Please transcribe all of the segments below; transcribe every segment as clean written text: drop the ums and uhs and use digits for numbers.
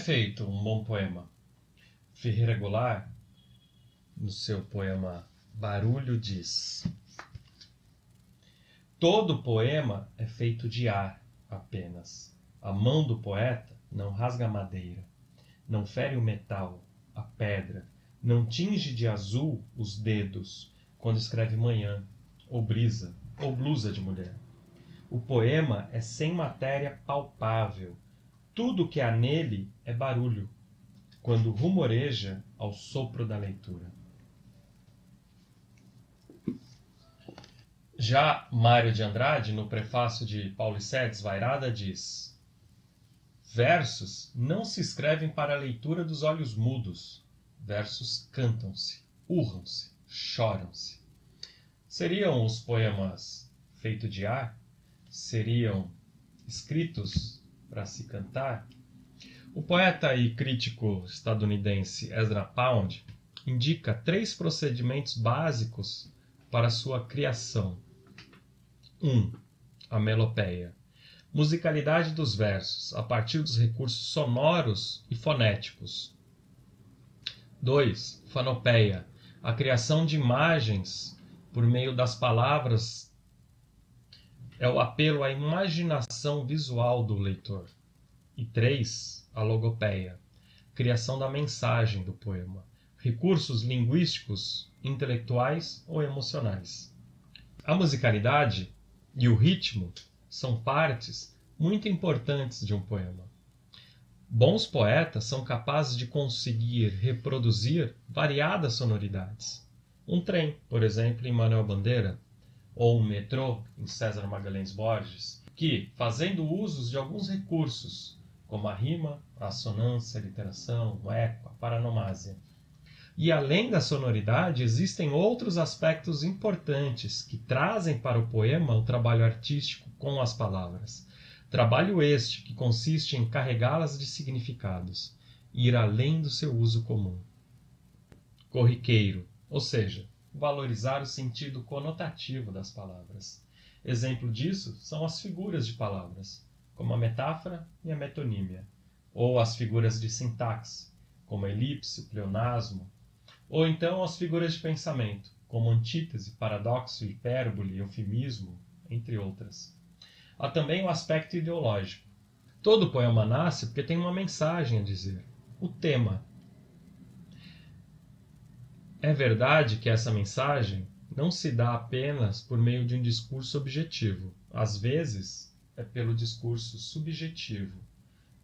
feito um bom poema? Ferreira Goulart, no seu poema Barulho, diz: todo poema é feito de ar apenas. A mão do poeta não rasga a madeira, não fere o metal, a pedra, não tinge de azul os dedos quando escreve manhã, ou brisa, ou blusa de mulher. O poema é sem matéria palpável. Tudo que há nele é barulho, quando rumoreja ao sopro da leitura. Já Mário de Andrade, no prefácio de Paulicé Desvairada, diz: versos não se escrevem para a leitura dos olhos mudos. Versos cantam-se, urram-se, choram-se. Seriam os poemas feitos de ar? Seriam escritos para se cantar? O poeta e crítico estadunidense Ezra Pound indica 3 procedimentos básicos para sua criação. 1. A melopeia. Musicalidade dos versos, a partir dos recursos sonoros e fonéticos. 2. Fanopeia. A criação de imagens por meio das palavras é o apelo à imaginação visual do leitor. E 3. A logopeia. Criação da mensagem do poema. Recursos linguísticos, intelectuais ou emocionais. A musicalidade e o ritmo são partes muito importantes de um poema. Bons poetas são capazes de conseguir reproduzir variadas sonoridades. Um trem, por exemplo, em Manuel Bandeira, ou um metrô, em César Magalhães Borges, que, fazendo usos de alguns recursos, como a rima, a assonância, a literação, o eco, a paranomásia. E além da sonoridade, existem outros aspectos importantes que trazem para o poema o trabalho artístico com as palavras. Trabalho este que consiste em carregá-las de significados, ir além do seu uso comum. Corriqueiro, ou seja, valorizar o sentido conotativo das palavras. Exemplo disso são as figuras de palavras, como a metáfora e a metonímia, ou as figuras de sintaxe, como a elipse, o pleonasmo, ou então as figuras de pensamento, como antítese, paradoxo, hipérbole, eufemismo, entre outras. Há também o aspecto ideológico. Todo poema nasce porque tem uma mensagem a dizer, o tema. É verdade que essa mensagem não se dá apenas por meio de um discurso objetivo. Às vezes, é pelo discurso subjetivo.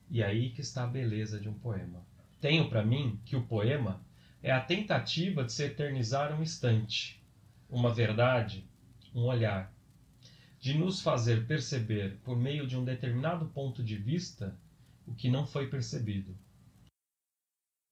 E aí que está a beleza de um poema. Tenho para mim que o poema é a tentativa de se eternizar um instante, uma verdade, um olhar, de nos fazer perceber, por meio de um determinado ponto de vista, o que não foi percebido.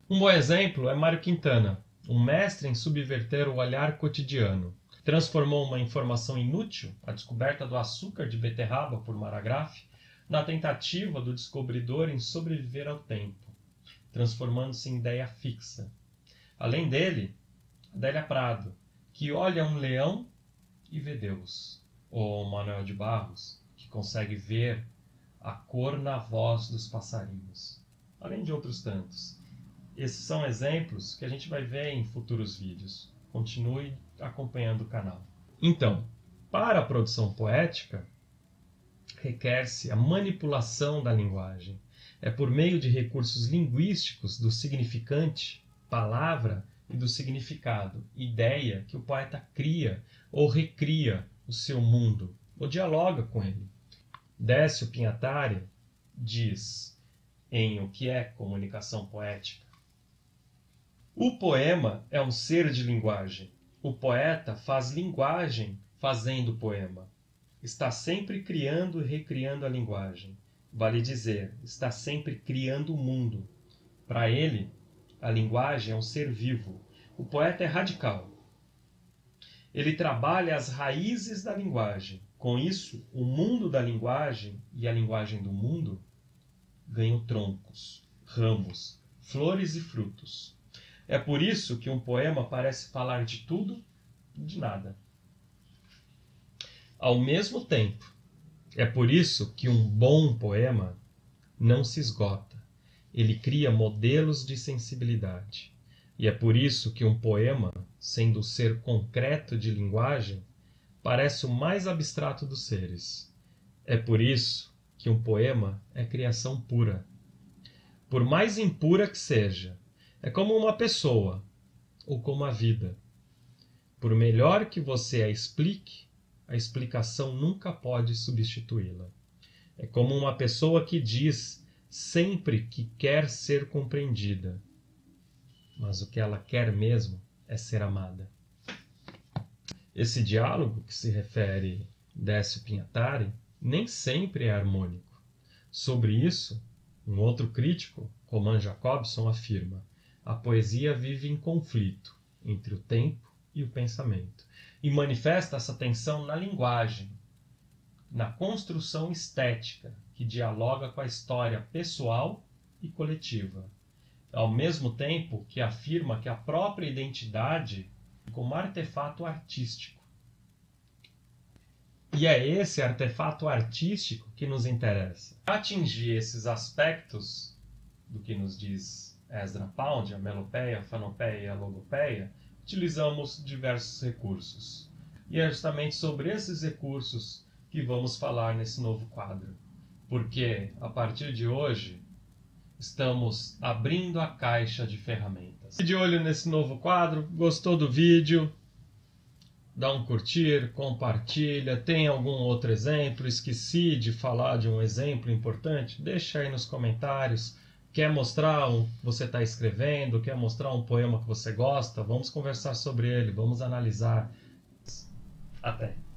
Um bom exemplo é Mário Quintana, um mestre em subverter o olhar cotidiano. Transformou uma informação inútil, a descoberta do açúcar de beterraba por Maragráfe, na tentativa do descobridor em sobreviver ao tempo, transformando-se em ideia fixa. Além dele, Adélia Prado, que olha um leão e vê Deus. Ou Manuel de Barros, que consegue ver a cor na voz dos passarinhos. Além de outros tantos. Esses são exemplos que a gente vai ver em futuros vídeos. Continue acompanhando o canal. Então, para a produção poética, requer-se a manipulação da linguagem. É por meio de recursos linguísticos do significante, palavra, e do significado, ideia, que o poeta cria ou recria o seu mundo, ou dialoga com ele. Décio Pinhatari diz em O que é comunicação poética: o poema é um ser de linguagem. O poeta faz linguagem fazendo poema. Está sempre criando e recriando a linguagem. Vale dizer, está sempre criando o mundo. Para ele, a linguagem é um ser vivo. O poeta é radical. Ele trabalha as raízes da linguagem. Com isso, o mundo da linguagem e a linguagem do mundo ganham troncos, ramos, flores e frutos. É por isso que um poema parece falar de tudo e de nada. Ao mesmo tempo, é por isso que um bom poema não se esgota. Ele cria modelos de sensibilidade. E é por isso que um poema, sendo o ser concreto de linguagem, parece o mais abstrato dos seres. É por isso que um poema é criação pura. Por mais impura que seja, é como uma pessoa, ou como a vida. Por melhor que você a explique, a explicação nunca pode substituí-la. É como uma pessoa que diz sempre que quer ser compreendida, mas o que ela quer mesmo é ser amada. Esse diálogo que se refere Décio Pinhatari nem sempre é harmônico. Sobre isso, um outro crítico, Roman Jacobson, afirma: a poesia vive em conflito entre o tempo e o pensamento, e manifesta essa tensão na linguagem, na construção estética, que dialoga com a história pessoal e coletiva, ao mesmo tempo que afirma que a própria identidade é como artefato artístico. E é esse artefato artístico que nos interessa. Para atingir esses aspectos do que nos diz Ezra Pound, a melopeia, a fanopeia e a logopeia, utilizamos diversos recursos. E é justamente sobre esses recursos que vamos falar nesse novo quadro. Porque, a partir de hoje, estamos abrindo a caixa de ferramentas. De olho nesse novo quadro, gostou do vídeo? Dá um curtir, compartilha. Tem algum outro exemplo? Esqueci de falar de um exemplo importante? Deixa aí nos comentários. Quer mostrar o que você está escrevendo? Quer mostrar um poema que você gosta? Vamos conversar sobre ele, vamos analisar. Até!